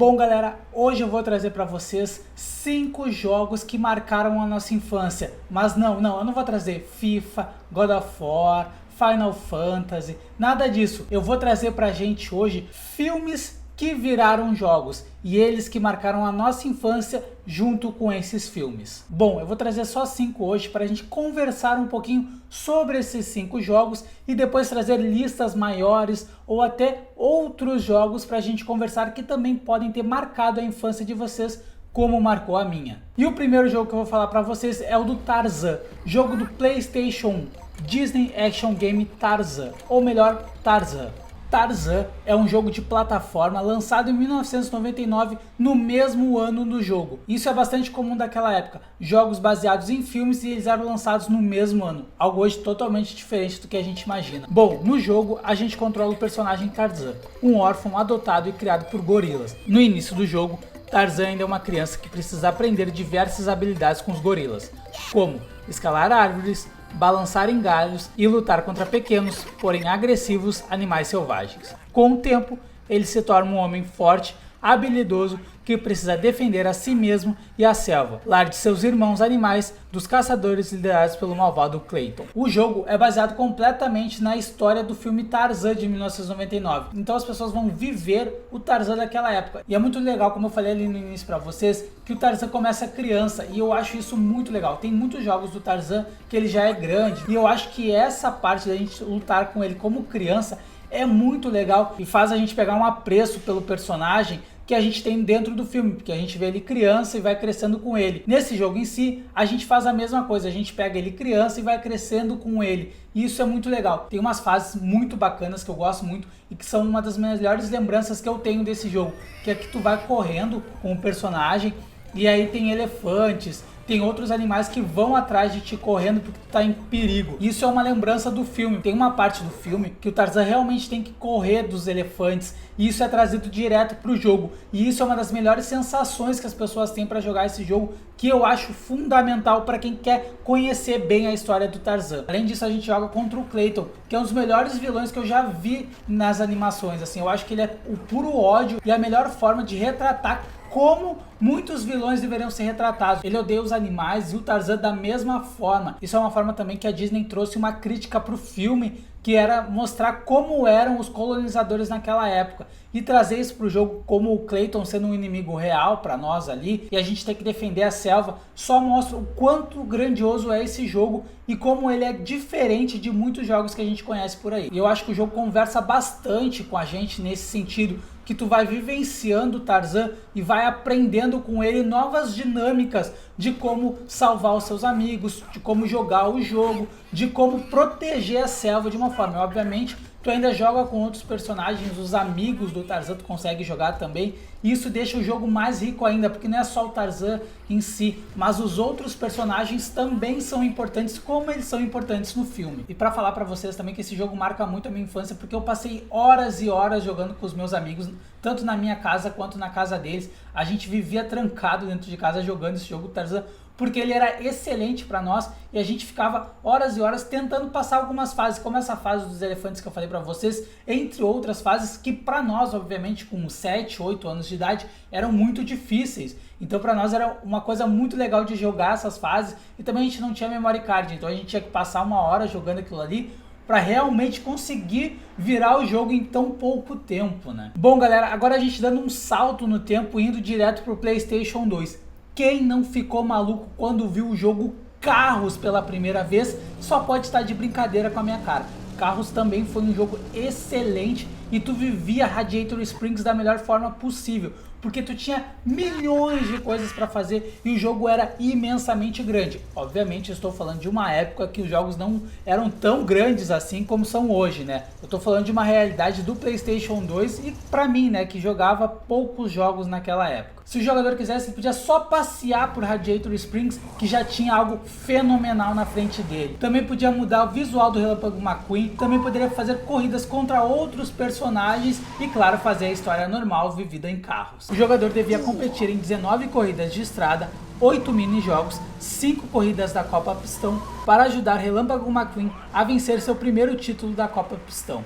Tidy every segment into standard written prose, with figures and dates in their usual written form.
Bom galera, hoje eu vou trazer para vocês 5 jogos que marcaram a nossa infância. Mas não, eu não vou trazer FIFA, God of War, Final Fantasy, nada disso. Eu vou trazer pra gente hoje filmes que viraram jogos e eles que marcaram a nossa infância junto com esses filmes. Bom, eu vou trazer só 5 hoje para a gente conversar um pouquinho sobre esses 5 jogos e depois trazer listas maiores ou até outros jogos para a gente conversar que também podem ter marcado a infância de vocês como marcou a minha. E o primeiro jogo que eu vou falar para vocês é o do Tarzan, jogo do PlayStation 1, Disney Action Game Tarzan, ou melhor, Tarzan. Tarzan é um jogo de plataforma lançado em 1999, no mesmo ano do jogo. Isso é bastante comum daquela época, jogos baseados em filmes e eles eram lançados no mesmo ano, algo hoje totalmente diferente do que a gente imagina. Bom, no jogo a gente controla o personagem Tarzan, um órfão adotado e criado por gorilas. No início do jogo, Tarzan ainda é uma criança que precisa aprender diversas habilidades com os gorilas, como escalar árvores, balançar em galhos e lutar contra pequenos, porém agressivos animais selvagens. Com o tempo, ele se torna um homem forte, habilidoso, que precisa defender a si mesmo e a selva, lar de seus irmãos animais, dos caçadores liderados pelo malvado Clayton. O jogo é baseado completamente na história do filme Tarzan de 1999, então as pessoas vão viver o Tarzan daquela época. E é muito legal, como eu falei ali no início para vocês, que o Tarzan começa criança e eu acho isso muito legal. Tem muitos jogos do Tarzan que ele já é grande e eu acho que essa parte da gente lutar com ele como criança é muito legal e faz a gente pegar um apreço pelo personagem que a gente tem dentro do filme, porque a gente vê ele criança e vai crescendo com ele. Nesse jogo em si, a gente faz a mesma coisa, a gente pega ele criança e vai crescendo com ele. E isso é muito legal. Tem umas fases muito bacanas que eu gosto muito e que são uma das melhores lembranças que eu tenho desse jogo, que é que tu vai correndo com o personagem e aí tem elefantes, tem outros animais que vão atrás de ti correndo porque tu tá em perigo. Isso é uma lembrança do filme. Tem uma parte do filme que o Tarzan realmente tem que correr dos elefantes e isso é trazido direto pro jogo. E isso é uma das melhores sensações que as pessoas têm para jogar esse jogo, que eu acho fundamental para quem quer conhecer bem a história do Tarzan. Além disso, a gente joga contra o Clayton, que é um dos melhores vilões que eu já vi nas animações. Assim, eu acho que ele é o puro ódio e a melhor forma de retratar como muitos vilões deveriam ser retratados. Ele odeia os animais e o Tarzan da mesma forma. Isso é uma forma também que a Disney trouxe uma crítica para o filme, que era mostrar como eram os colonizadores naquela época e trazer isso para o jogo como o Clayton sendo um inimigo real para nós ali e a gente tem que defender a selva. Só mostra o quanto grandioso é esse jogo e como ele é diferente de muitos jogos que a gente conhece por aí. E eu acho que o jogo conversa bastante com a gente nesse sentido, que tu vai vivenciando o Tarzan e vai aprendendo com ele novas dinâmicas de como salvar os seus amigos, de como jogar o jogo, de como proteger a selva de uma forma. E, obviamente, tu ainda joga com outros personagens, os amigos do Tarzan tu consegue jogar também. E isso deixa o jogo mais rico ainda, porque não é só o Tarzan em si, mas os outros personagens também são importantes, como eles são importantes no filme. E para falar para vocês também que esse jogo marca muito a minha infância, porque eu passei horas e horas jogando com os meus amigos, tanto na minha casa quanto na casa deles. A gente vivia trancado dentro de casa jogando esse jogo Tarzan, porque ele era excelente para nós e a gente ficava horas e horas tentando passar algumas fases, como essa fase dos elefantes que eu falei para vocês, entre outras fases que para nós, obviamente, com 7, 8 anos de idade, eram muito difíceis. Então para nós era uma coisa muito legal de jogar essas fases e também a gente não tinha memory card, então a gente tinha que passar uma hora jogando aquilo ali para realmente conseguir virar o jogo em tão pouco tempo, né? Bom galera, agora a gente dando um salto no tempo, indo direto pro PlayStation 2. Quem não ficou maluco quando viu o jogo Carros pela primeira vez, só pode estar de brincadeira com a minha cara. Carros também foi um jogo excelente e tu vivia Radiator Springs da melhor forma possível, porque tu tinha milhões de coisas para fazer e o jogo era imensamente grande. Obviamente eu estou falando de uma época que os jogos não eram tão grandes assim como são hoje, né? Eu estou falando de uma realidade do PlayStation 2 e para mim, né, que jogava poucos jogos naquela época. Se o jogador quisesse, ele podia só passear por Radiator Springs, que já tinha algo fenomenal na frente dele. Também podia mudar o visual do Relâmpago McQueen, também poderia fazer corridas contra outros personagens e, claro, fazer a história normal vivida em carros. O jogador devia competir em 19 corridas de estrada, 8 mini-jogos, 5 corridas da Copa Pistão para ajudar Relâmpago McQueen a vencer seu primeiro título da Copa Pistão.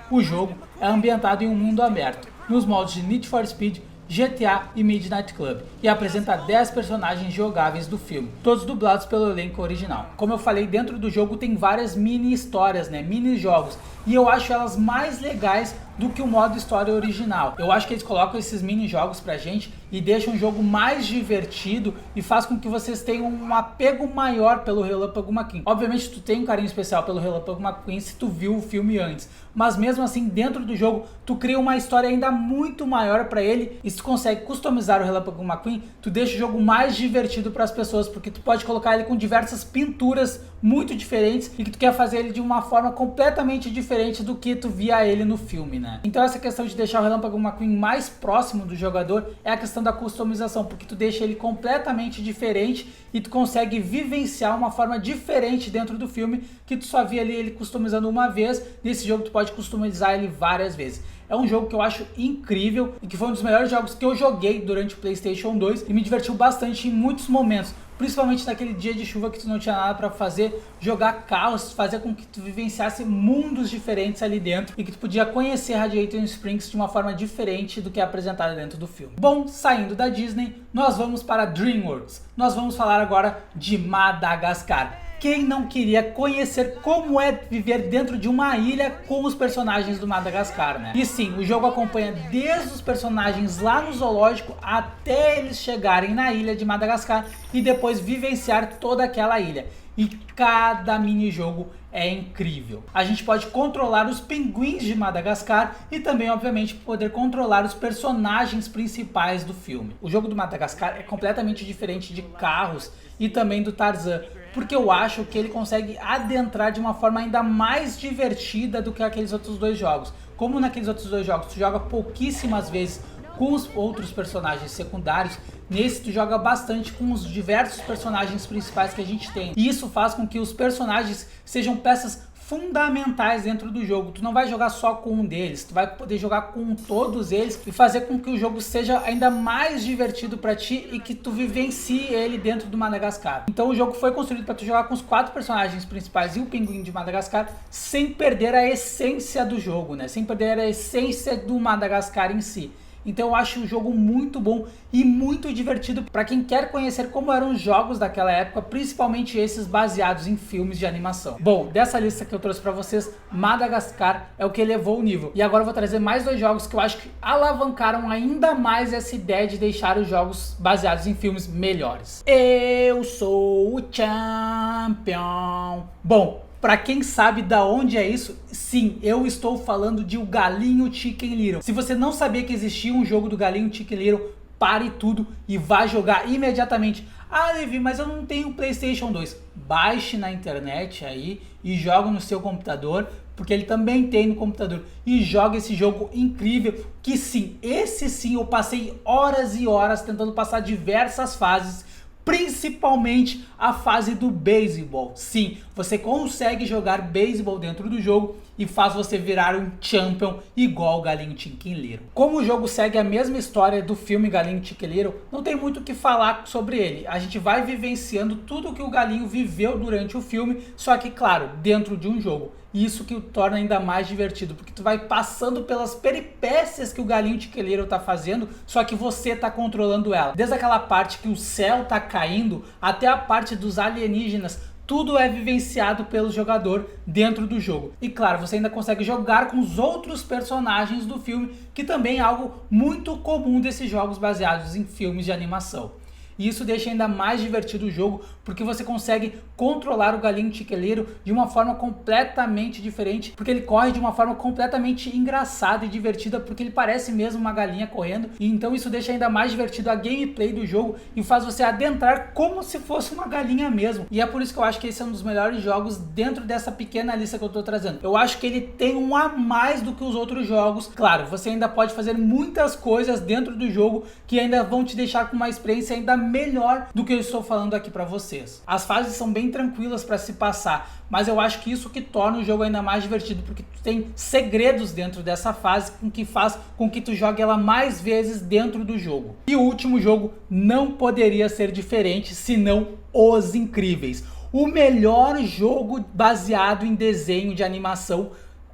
O jogo é ambientado em um mundo aberto, nos moldes de Need for Speed, GTA e Midnight Club, e apresenta 10 personagens jogáveis do filme, todos dublados pelo elenco original. Como eu falei, dentro do jogo tem várias mini histórias, mini jogos, e eu acho elas mais legais do que o modo história original. Eu acho que eles colocam esses mini jogos pra gente e deixam o jogo mais divertido e faz com que vocês tenham um apego maior pelo Relâmpago McQueen. Obviamente tu tem um carinho especial pelo Relâmpago McQueen se tu viu o filme antes, mas mesmo assim dentro do jogo tu cria uma história ainda muito maior pra ele, e se tu consegue customizar o Relâmpago McQueen, tu deixa o jogo mais divertido para as pessoas, porque tu pode colocar ele com diversas pinturas muito diferentes e que tu quer fazer ele de uma forma completamente diferente do que tu via ele no filme, Então essa questão de deixar o Relâmpago McQueen mais próximo do jogador é a questão da customização, porque tu deixa ele completamente diferente e tu consegue vivenciar uma forma diferente dentro do filme, que tu só via ali ele customizando uma vez. Nesse jogo tu pode customizar ele várias vezes. É um jogo que eu acho incrível e que foi um dos melhores jogos que eu joguei durante o PlayStation 2 e me divertiu bastante em muitos momentos, principalmente naquele dia de chuva que tu não tinha nada pra fazer, jogar carros, fazer com que tu vivenciasse mundos diferentes ali dentro e que tu podia conhecer Radiator Springs de uma forma diferente do que é apresentado dentro do filme. Bom, saindo da Disney, nós vamos para DreamWorks. Nós vamos falar agora de Madagascar. Quem não queria conhecer como é viver dentro de uma ilha com os personagens do Madagascar, E sim, o jogo acompanha desde os personagens lá no zoológico até eles chegarem na ilha de Madagascar e depois vivenciar toda aquela ilha. E cada mini-jogo é incrível. A gente pode controlar os pinguins de Madagascar e também, obviamente, poder controlar os personagens principais do filme. O jogo do Madagascar é completamente diferente de Carros e também do Tarzan, porque eu acho que ele consegue adentrar de uma forma ainda mais divertida do que aqueles outros dois jogos. Como naqueles outros dois jogos tu joga pouquíssimas vezes com os outros personagens secundários, nesse tu joga bastante com os diversos personagens principais que a gente tem. E isso faz com que os personagens sejam peças fundamentais dentro do jogo. Tu não vai jogar só com um deles, tu vai poder jogar com todos eles e fazer com que o jogo seja ainda mais divertido para ti e que tu vivencie ele dentro do Madagascar. Então o jogo foi construído para tu jogar com os 4 personagens principais e o pinguim de Madagascar sem perder a essência do jogo, Sem perder a essência do Madagascar em si. Então eu acho o jogo muito bom e muito divertido para quem quer conhecer como eram os jogos daquela época, principalmente esses baseados em filmes de animação. Bom, dessa lista que eu trouxe para vocês, Madagascar é o que elevou o nível. E agora eu vou trazer mais 2 jogos que eu acho que alavancaram ainda mais essa ideia de deixar os jogos baseados em filmes melhores. Eu sou o Champion. Bom, pra quem sabe da onde é isso, sim, eu estou falando de O Galinho Chicken Little. Se você não sabia que existia um jogo do Galinho Chicken Little, pare tudo e vá jogar imediatamente. Ah, Levi, mas eu não tenho PlayStation 2. Baixe na internet aí e joga no seu computador, porque ele também tem no computador. E joga esse jogo incrível, que sim, esse sim eu passei horas e horas tentando passar diversas fases, principalmente a fase do beisebol. Sim, você consegue jogar beisebol dentro do jogo e faz você virar um champion igual o Galinho Chicken Little. Como o jogo segue a mesma história do filme Galinho Chicken Little, não tem muito o que falar sobre ele. A gente vai vivenciando tudo que o Galinho viveu durante o filme, só que claro, dentro de um jogo. E isso que o torna ainda mais divertido, porque tu vai passando pelas peripécias que o Galinho Chicken Little tá fazendo, só que você tá controlando ela. Desde aquela parte que o céu tá caindo, até a parte dos alienígenas, tudo é vivenciado pelo jogador dentro do jogo. E claro, você ainda consegue jogar com os outros personagens do filme, que também é algo muito comum desses jogos baseados em filmes de animação. E isso deixa ainda mais divertido o jogo, porque você consegue controlar o Galinho Chicken Little de uma forma completamente diferente, porque ele corre de uma forma completamente engraçada e divertida, porque ele parece mesmo uma galinha correndo, e então isso deixa ainda mais divertido a gameplay do jogo e faz você adentrar como se fosse uma galinha mesmo. E é por isso que eu acho que esse é um dos melhores jogos dentro dessa pequena lista que eu tô trazendo. Eu acho que ele tem um a mais do que os outros jogos. Claro, você ainda pode fazer muitas coisas dentro do jogo que ainda vão te deixar com uma experiência ainda melhor do que eu estou falando aqui para vocês. As fases são bem tranquilas para se passar, mas eu acho que isso que torna o jogo ainda mais divertido, porque tu tem segredos dentro dessa fase que faz com que tu jogue ela mais vezes dentro do jogo. E o último jogo não poderia ser diferente senão Os Incríveis, o melhor jogo baseado em desenho de animação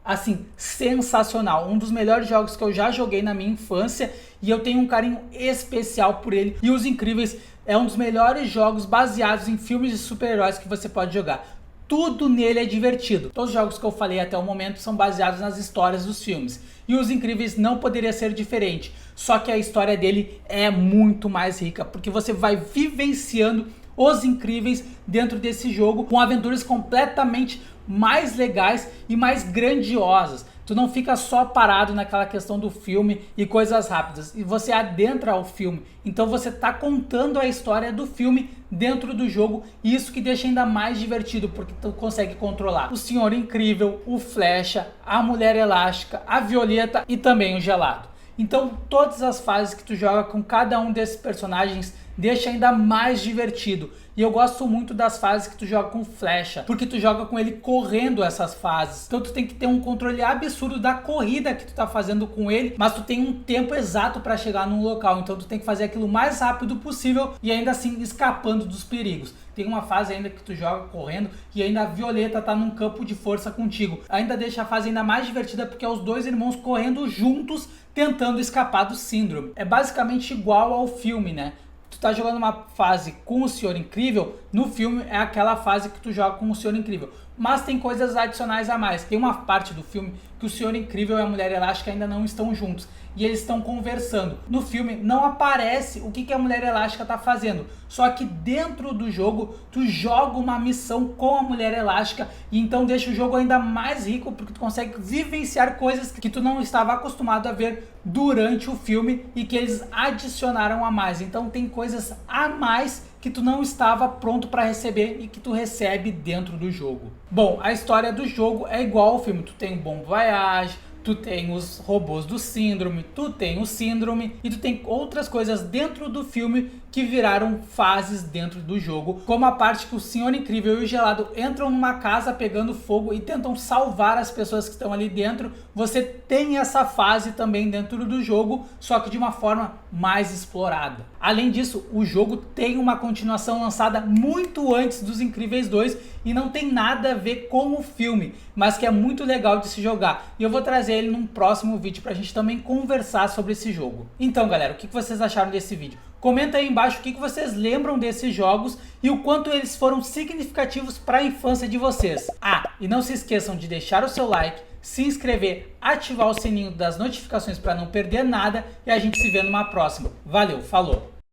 assim, sensacional. Um dos melhores jogos que eu já joguei na minha infância e eu tenho um carinho especial por ele. E Os Incríveis é um dos melhores jogos baseados em filmes de super-heróis que você pode jogar. Tudo nele é divertido. Todos os jogos que eu falei até o momento são baseados nas histórias dos filmes. E Os Incríveis não poderia ser diferente. Só que a história dele é muito mais rica, porque você vai vivenciando Os Incríveis dentro desse jogo com aventuras completamente mais legais e mais grandiosas. Tu não fica só parado naquela questão do filme e coisas rápidas, e você adentra o filme, então você tá contando a história do filme dentro do jogo, e isso que deixa ainda mais divertido, porque tu consegue controlar o Senhor Incrível, o Flecha, a Mulher Elástica, a Violeta e também o Gelado. Então todas as fases que tu joga com cada um desses personagens deixa ainda mais divertido. E eu gosto muito das fases que tu joga com Flecha, porque tu joga com ele correndo essas fases. Então tu tem que ter um controle absurdo da corrida que tu tá fazendo com ele, mas tu tem um tempo exato para chegar num local. Então tu tem que fazer aquilo o mais rápido possível e ainda assim escapando dos perigos. Tem uma fase ainda que tu joga correndo e ainda a Violeta tá num campo de força contigo. Ainda deixa a fase ainda mais divertida, porque é os dois irmãos correndo juntos tentando escapar do Síndrome. É basicamente igual ao filme, né? Tu tá jogando uma fase com o Senhor Incrível, no filme é aquela fase que tu joga com o Senhor Incrível. Mas tem coisas adicionais a mais. Tem uma parte do filme que o Senhor Incrível e a Mulher Elástica ainda não estão juntos. E eles estão conversando. No filme não aparece o que a Mulher Elástica tá fazendo. Só que dentro do jogo, tu joga uma missão com a Mulher Elástica. E então deixa o jogo ainda mais rico, porque tu consegue vivenciar coisas que tu não estava acostumado a ver durante o filme e que eles adicionaram a mais. Então tem coisas a mais que tu não estava pronto para receber e que tu recebe dentro do jogo. Bom, a história do jogo é igual ao filme. Tu tem o Bon Voyage, tu tem os robôs do Síndrome, tu tem o Síndrome e tu tem outras coisas dentro do filme que viraram fases dentro do jogo, como a parte que o Senhor Incrível e o Gelado entram numa casa pegando fogo e tentam salvar as pessoas que estão ali dentro. Você tem essa fase também dentro do jogo, só que de uma forma mais explorada. Além disso, o jogo tem uma continuação lançada muito antes dos Incríveis 2 e não tem nada a ver com o filme, mas que é muito legal de se jogar. E eu vou trazer ele num próximo vídeo pra gente também conversar sobre esse jogo. Então, galera, o que vocês acharam desse vídeo? Comenta aí embaixo o que vocês lembram desses jogos e o quanto eles foram significativos para a infância de vocês. Ah, e não se esqueçam de deixar o seu like, se inscrever, ativar o sininho das notificações para não perder nada e a gente se vê numa próxima. Valeu, falou!